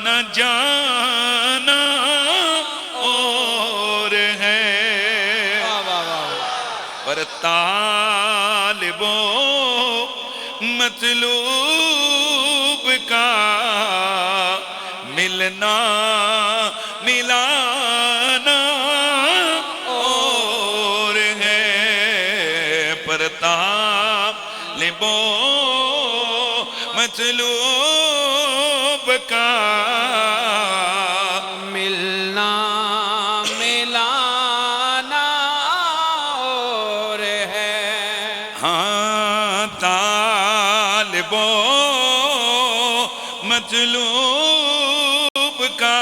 न जाना और है, पर तालिबो मतलूब का मिलना मिलाना और है, पर तालिबो मतलूब का मिलना मिलाना और है। हाँ तालिबो मतलूब का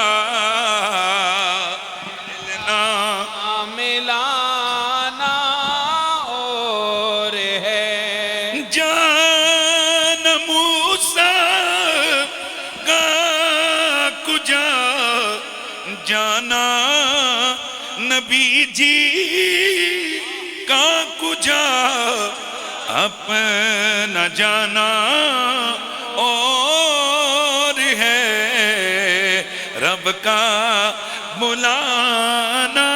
मिलना मिलाना और है। जान मूसा का कुजा जाना नबी जी का कुजा अपना जाना और है, रब का बुलाना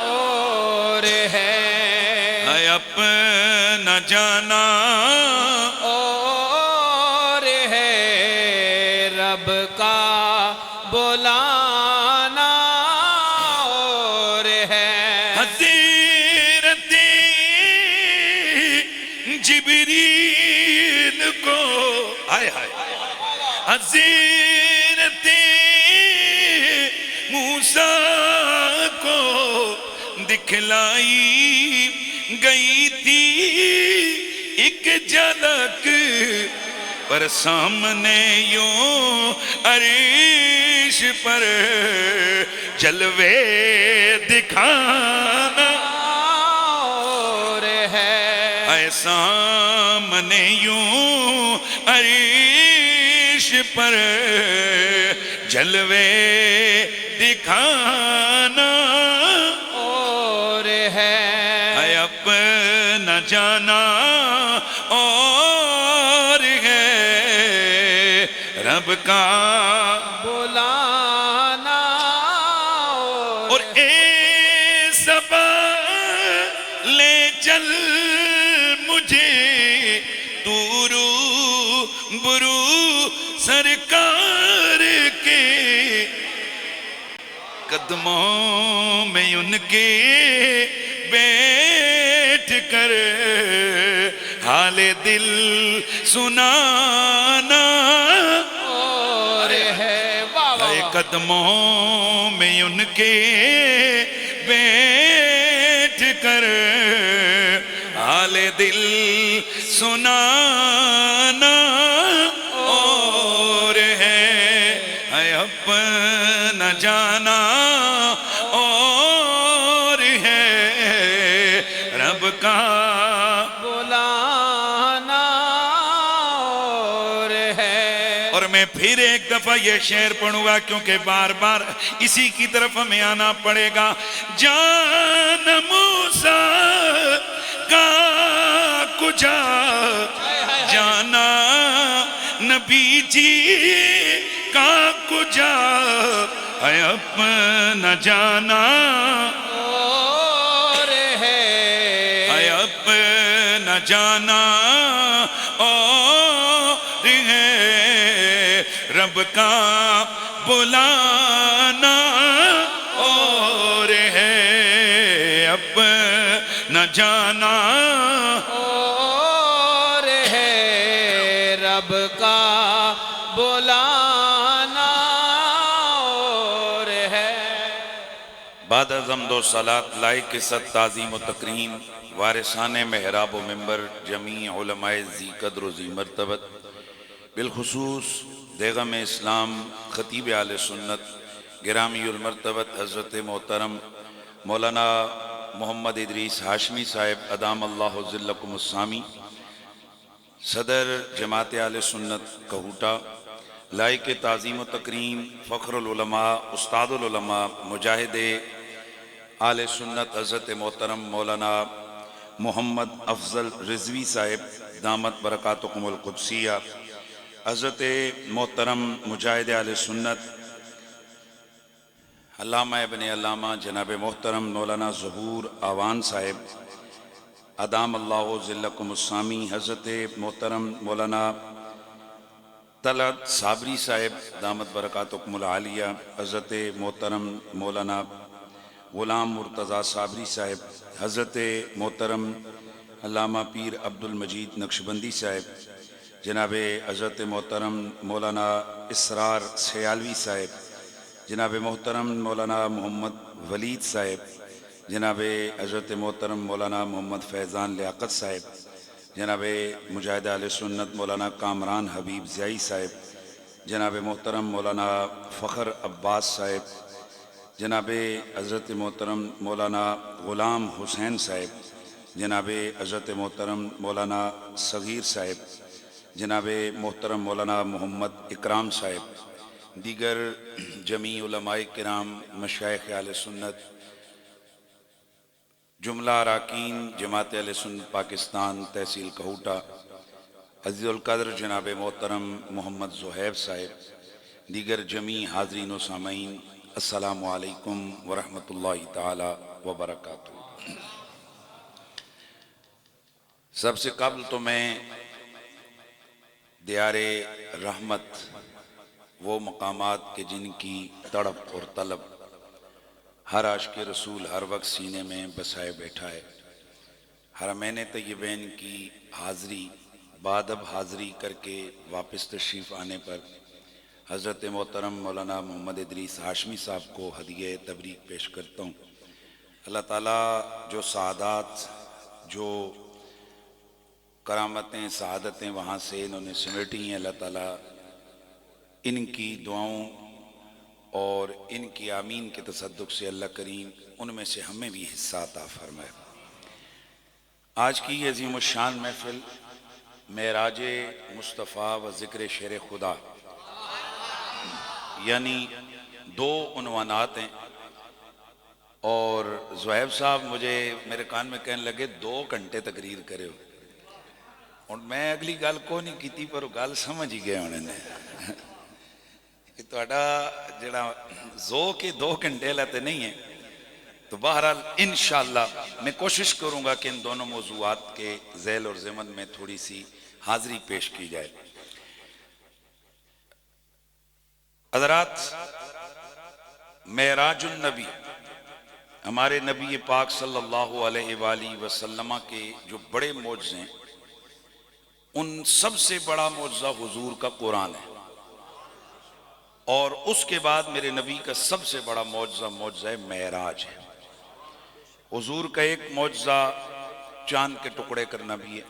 और है, अपना जाना और है, रब का बुलाना और है। हज़रत जिब्रील को हाय हाय, हज़रत मूसा को दिखलाई गई थी एक झलक, पर सामने यूं अरीश पर जलवे दिखाना और है, ऐसा मने यूं अरीश पर जलवे दिखाना और है, अपना जाना और है, रब का बुलाना और ए सबा ले चल मुझे तूरू बुरू सरकार के कदमों में उनके बैठ कर हाले दिल सुनाना और है। वाह वाह वाह। कदमों में उनके बैठ कर हाले दिल सुनाना और है, अपना जाना और है, रब का बुलाना और है। और मैं फिर एक दफा ये शेर पढ़ूंगा क्योंकि बार बार इसी की तरफ हमें आना पड़ेगा। जान मूसा का कुजा जाना नबी जी का कुजा है, अपना जाना और है, अपना जाना और है, रब का बुलाना और है, अपना जाना और है, रब का बुलाना और है। बाद अज़म दो सलात लाइक के सद ताज़ीम व तकरीम वारिसान महराब व मिंबर जमी उलमाए ज़ी कद्र व ज़ी मर्तबत बिलखुसूस देगम इस्लाम ख़तीब आले सुन्नत गिरामी उल मर्तबत हज़रत मोहतरम मौलाना मोहम्मद इदरीस हाशमी साहिब अदाम अल्लाह ज़िल्लकुम अस्सामी सदर जमात आले सुन्नत कहूटा लाइक ताज़ीम व तकरीम फ़ख्रुल उलमा उस्तादुल उलमा मुजाहिद आले सुन्नत हज़रत मोहतरम मौलाना मोहम्मद अफजल रिजवी साहिब दामत बरकातुकुमुल कुद्सिया हज़रत मोहतरम मुजाहिद आले सुन्नत अल्लामा इब्न अल्लामा जनाब मोहतरम मौलाना ज़हूर आवान साहिब अदाम अल्लाह ज़िल्लकुमुस्सामी, हज़रत मोहतरम मौलाना तलत साबरी साहिब दामत बरकातुकुमुल आलिया, हज़रत मोहतरम मौलाना ग़ुलाम मुर्तज़ा साबरी साहिब, हज़रत मोहतरम अल्लामा पीर अब्दुल मजीद नक्शबंदी साहिब, जनाब हज़रत मोहतरम मौलाना इसरार सयालवी साहिब, जनाब मोहतरम मौलाना मोहम्मद वलीद साहिब, जनाब हज़रत मोहतरम मौलाना मोहम्मद फैज़ान लियाकत साहिब, जनाब मुजाहिद आले सुन्नत मौलाना कामरान हबीब ज़ियाई साहिब, जनाब मोहतरम मौलाना फ़ख्र अब्बास साहिब, जनाब हज़रत मोहतरम मौलाना ग़ुलाम हुसैन साहिब, जनाब हज़रत मोहतरम मौलाना सग़ीर साहिब, जनाब मोहतरम मौलाना मोहम्मद इकराम साहिब, दीगर जमी उलमाए किराम, मशाइख़ आले सुन्नत, जुमला अराकीन जमात अहले सुन्नत पाकिस्तान तहसील कहूटा, अज़ीज़ुल क़द्र जनाब मोहतरम मोहम्मद ज़ुहैब साहिब, दीगर जमी हाज़रीन व सामईन, अस्सलामु अलैकुम व रहमतुल्लाहि ताला व बरकातुहू। सबसे कबल तो मैं दियारे रहमत, वो मकामात के जिनकी तड़प और तलब हर आशिक़ रसूल हर वक्त सीने में बसाए बैठा है, हरमैन तय्यबैन की हाज़री बादब हाज़री करके वापस तशरीफ़ आने पर हज़रत मोहतरम मौलाना मोहम्मद इदरीस हाशमी साहब को हदिये तबरीक पेश करता हूँ। अल्लाह ताला जो सादात, जो करामतें, सआदतें वहाँ से इन्होंने समेटी हैं, अल्लाह ताला इनकी दुआओं और इनकी आमीन के तसद्दुक़ से अल्लाह करीम उनमें से हमें भी हिस्सा अता फरमाए। आज की ये अज़ीम शान महफ़िल मेराज मुस्तफ़ा व ज़िक्र शेर खुदा, यानी दो उन्वानात हैं। और ज़ुहैब साहब मुझे मेरे कान में कहने लगे 2 घंटे तकरीर करे हो, और मैं अगली गल को नहीं की पर गल समझ ही गए उन्होंने कि तुहाडा जिहड़ा ज़ोक 2 घंटे वाला तो नहीं है। तो बहरहाल इंशाअल्लाह मैं कोशिश करूँगा कि इन दोनों मौज़ूआत के ज़ैल और ज़िमन में थोड़ी सी हाज़री पेश की जाए। हज़रात, मेराजुन नबी, हमारे नबी पाक सल्लल्लाहु अलैहि वसल्लम के जो बड़े मौजज़े हैं, उन सबसे बड़ा मौजज़ा हुजूर का कुरान है, और उसके बाद मेरे नबी का सबसे बड़ा मौजज़ा मेराज है। हुजूर का एक मौजज़ा चांद के टुकड़े करना भी है,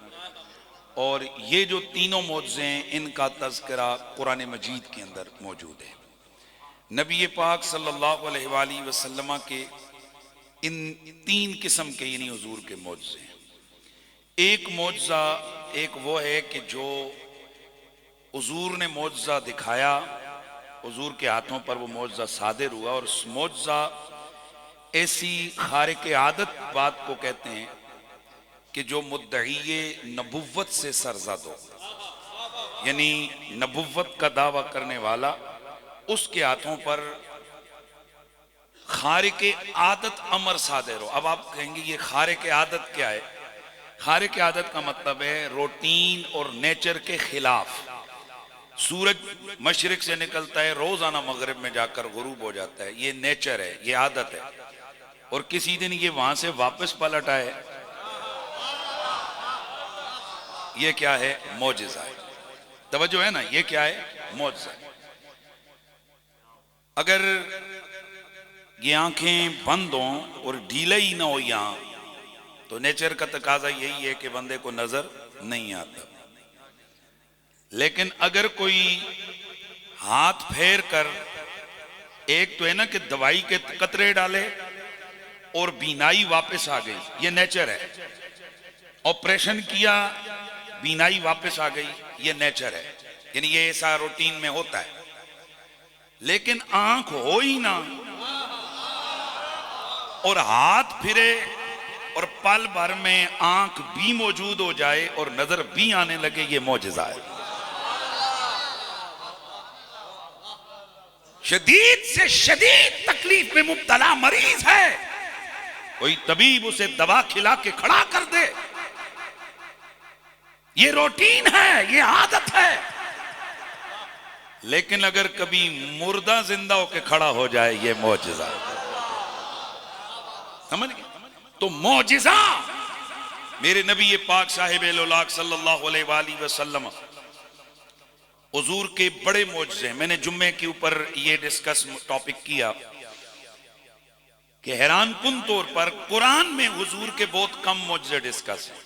और ये जो तीनों मौजज़े हैं इनका तज़किरा कुरान मजीद के अंदर मौजूद है। नबी पाक सल्लल्लाहु अलैहि वसल्लम के इन 3 किस्म के यानी हुजूर के मौजज़े हैं। एक मौजज़ा, एक वो है कि जो हुजूर ने मौजज़ा दिखाया, हुजूर के हाथों पर वो मौजज़ा सादिर हुआ, और उस मौजज़ा ऐसी खारिक आदत बात को कहते हैं कि जो मुद्दई नबुव्वत से सरज़द हो, यानी नबुव्वत का दावा करने वाला, उसके हाथों पर खारिक आदत अमर सादिर हो। अब आप कहेंगे ये खारिक आदत क्या है? खारिक आदत का मतलब है रूटीन और नेचर के खिलाफ। सूरज मशरिक से निकलता है, रोजाना मगरिब में जाकर गुरूब हो जाता है, ये नेचर है, ये आदत है, और किसी दिन ये वहां से वापस पलट आए, ये क्या है? मौजिज़ा है। तवज्जो है ना, ये क्या है? मौजिज़ा है। अगर ये आंखें बंद हों और ढीला ही ना हो यहां, तो नेचर का तकाजा यही है कि बंदे को नजर नहीं आता। लेकिन अगर कोई हाथ फेर कर, एक तो है ना कि दवाई के कतरे डाले और बीनाई वापस आ गई, ये नेचर है। ऑपरेशन किया, बीनाई वापस आ गई, ये नेचर है, यानी ये ऐसा रूटीन में होता है। लेकिन आंख हो ही ना और हाथ फिरे और पल भर में आंख भी मौजूद हो जाए और नजर भी आने लगे, ये मौजिज़ा है। शदीद से शदीद तकलीफ में मुब्तला मरीज है, कोई तबीब उसे दवा खिला के खड़ा कर दे, ये रूटीन है, ये आदत है। लेकिन अगर कभी मुर्दा जिंदा होके खड़ा हो जाए, ये मौजिजा, समझ गए? तो मौजिजा मेरे नबी पाक साहिब उलाक सल्लल्लाहु अलैहि वसल्लम हुजूर के बड़े मौजज़े। मैंने जुम्मे के ऊपर ये डिस्कस टॉपिक किया कि हैरान कुन तौर पर कुरान में हुजूर के बहुत कम मौजज़े डिस्कस हैं,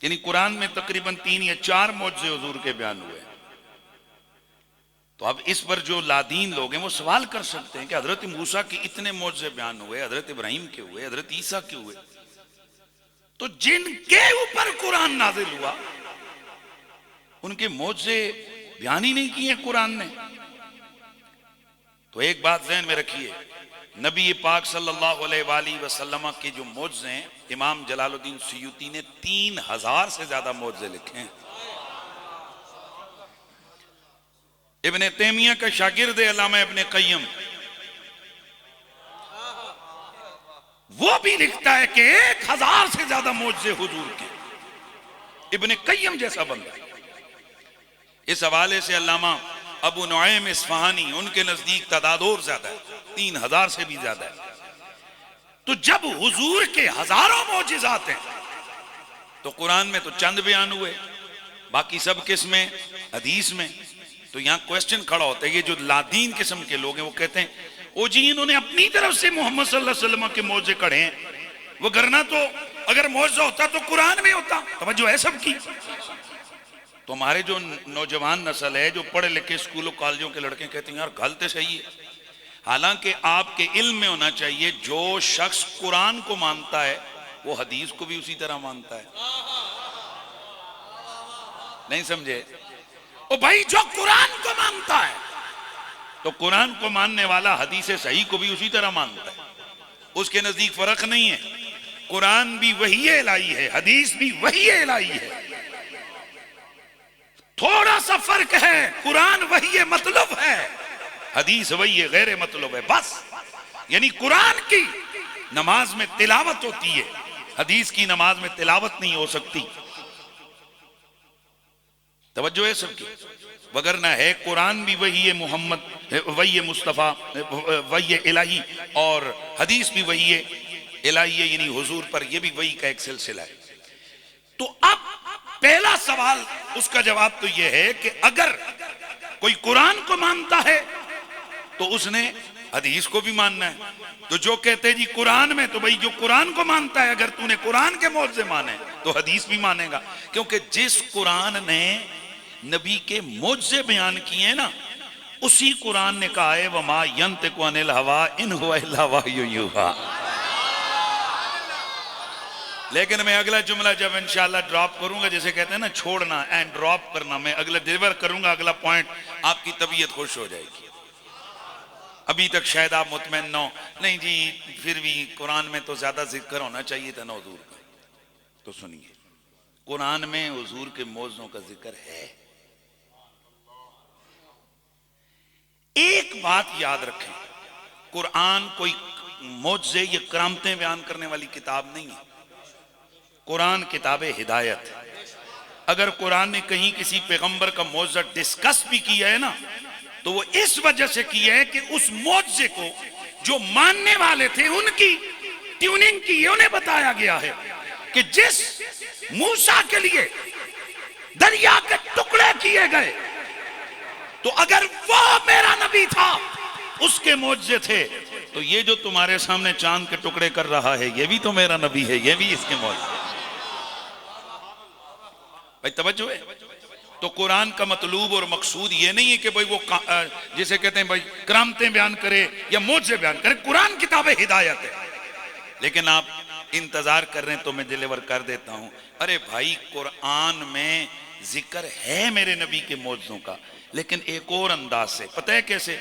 यानी कुरान में तकरीबन 3 या 4 मौजज़े हुजूर के बयान हुए। तो अब इस पर जो लादीन लोग हैं वो सवाल कर सकते हैं कि हजरत मूसा के इतने मौजज़े बयान हुए, हजरत इब्राहिम के हुए, हजरत ईसा के हुए, तो जिनके ऊपर कुरान नाजिल हुआ उनके मौजज़े बयान ही नहीं किए कुरान ने। तो एक बात ज़हन में रखिए, नबी पाक सल्लल्लाहु अलैहि वसल्लम के जो मौजज़े हैं, इमाम जलालुद्दीन सुयूती ने 3000 से ज्यादा मौजज़े लिखे हैं। इब्ने तैमिया का शागिर्द अल्लामा इब्ने क़य्यम, वो भी लिखता है कि 1000 से ज्यादा मौजज़े हुजूर के। इब्ने क़य्यम जैसा बंदा। इस हवाले से अल्लामा अबू नुआइम इस्फहानी, उनके नजदीक तादाद और ज्यादा है, 3000 से भी ज्यादा है। तो जब हुजूर के हजारों मौजिज़ात हैं तो कुरान में तो चंद बयान हुए, बाकी सब किस में? हदीस में। तो यहां क्वेश्चन खड़ा होता है, ये जो लादीन किस्म के लोग हैं वो कहते हैं ओ जी इन्होंने अपनी तरफ से मोहम्मद सल्लल्लाहु अलैहि वसल्लम के मौजे कढ़े हैं, वो करना तो अगर मौजा होता तो कुरान में होता। तवज्जो है सबकी। तो हमारे जो नौजवान नस्ल है, जो पढ़े लिखे स्कूलों कॉलेजों के लड़के कहते हैं यार गलत सही है। हालांकि आपके इल्म में होना चाहिए जो शख्स कुरान को मानता है वो हदीस को भी उसी तरह मानता है। नहीं समझे? ओ भाई, जो कुरान को मानता है तो कुरान को मानने वाला हदीस सही को भी उसी तरह मानता है, उसके नजदीक फर्क नहीं है। कुरान भी वही इलाही है, हदीस भी वही इलाही है, थोड़ा सा फर्क है। कुरान वही मतलब है, हदीस वही गैर मतलब है, बस। यानी कुरान की नमाज में तिलावत होती है, हदीस की नमाज में तिलावत नहीं हो सकती। तवज्जो है सबकी। वगरना है कुरान भी वही है, मोहम्मद वही है, मुस्तफ़ा वही है इलाही, और हदीस भी वही है इलाही है, यानी हुजूर पर यह भी वही का एक सिलसिला है। तो अब पहला सवाल, उसका जवाब तो यह है कि अगर कोई कुरान को मानता है तो उसने हदीस को भी मानना है। तो जो कहते हैं जी कुरान में, तो भाई जो कुरान को मानता है, अगर तूने कुरान के मौजज़े माने तो हदीस भी मानेगा, क्योंकि जिस कुरान ने नबी के मौजज़े बयान किए हैं ना, उसी कुरान ने कहा है वमा यंतिकु अनिल हवा इन हुवा इल्ला वह्युन युहा। लेकिन मैं अगला जुमला जब इंशाल्लाह ड्रॉप करूंगा, जैसे कहते हैं ना छोड़ना एंड ड्रॉप करना, मैं अगला डिलीवर करूंगा अगला पॉइंट, आपकी तबीयत खुश हो जाएगी। अभी तक शायद आप मुतमईन न हो, नहीं जी फिर भी कुरान में तो ज्यादा जिक्र होना चाहिए था ना हुजूर का। तो सुनिए, कुरान में हुजूर के मौजों का जिक्र है। एक बात याद रखें, कुरान कोई मौजज़े या करामतें बयान करने वाली किताब नहीं है। कुरान किताब हिदायत है। अगर कुरान ने कहीं किसी पैगंबर का मौजज़ा डिस्कस भी किया है ना, तो वो इस वजह से किया है कि उस मौजज़े को जो मानने वाले थे उनकी ट्यूनिंग की, उन्हें बताया गया है कि जिस मूसा के लिए दरिया के टुकड़े किए गए, तो अगर वो मेरा नबी था, उसके मौजज़े थे, तो ये जो तुम्हारे सामने चांद के टुकड़े कर रहा है ये भी तो मेरा नबी है, ये भी इसके मौजज़े। भाई तवज्जो है। तो कुरान का मतलूब और मकसूद ये नहीं है कि भाई वो जिसे कहते हैं भाई करामतें बयान करे या मौजज़े बयान करे। कुरान किताब हिदायत है। लेकिन आप इंतजार कर रहे हैं तो मैं डिलीवर कर देता हूं। अरे भाई, कुरान में जिक्र है मेरे नबी के मौजज़ों का, लेकिन एक और अंदाज से। पता है कैसे?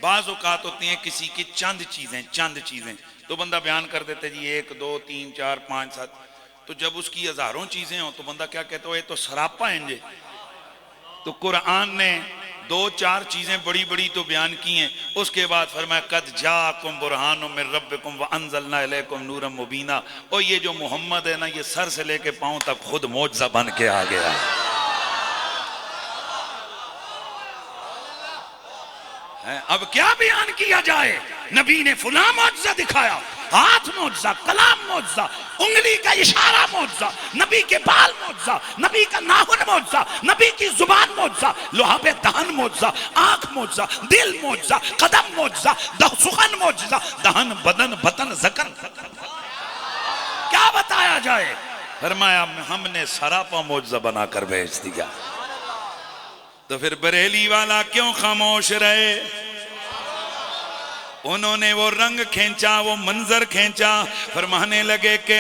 बाज़ औक़ात होती हैं किसी की चंद चीजें तो बंदा बयान कर देते जी 1 2 3 4 5 7, तो जब उसकी हजारों चीजें हो तो बंदा क्या कहता है, ये तो सरापा है। तो कुरान ने दो चार चीजें बड़ी बड़ी तो बयान की हैं, उसके बाद फरमाया कद जाकुम बुरहानुम मिन रब्बिकुम व अंज़लना इलैकुम नूरम मुबीना। और ये जो मोहम्मद है ना, ये सर से लेके पांव तक खुद मौजज़ा बन के आ गया है। अब क्या बयान किया जाए, नबी ने फुला मौजज़ा दिखाया, हाथ मौजज़ा, कलाम मौजज़ा, उंगली का इशारा मौजज़ा, नबी के बाल मौजज़ा, नबी का नाखून मौजज़ा, नबी की जुबान मौजज़ा, लोहा पे दहन मौजज़ा, आंख मौजज़ा, दिल मौजज़ा, कदम मौजज़ा, सुखन मौजज़ा, दहन बदन बतन जकन। क्या बताया जाए? फरमाया हमने सरापा मौजज़ा बनाकर भेज दिया। तो फिर बरेली वाला क्यों खामोश रहे? उन्होंने वो रंग खींचा, वो मंजर खींचा, फरमाने लगे कि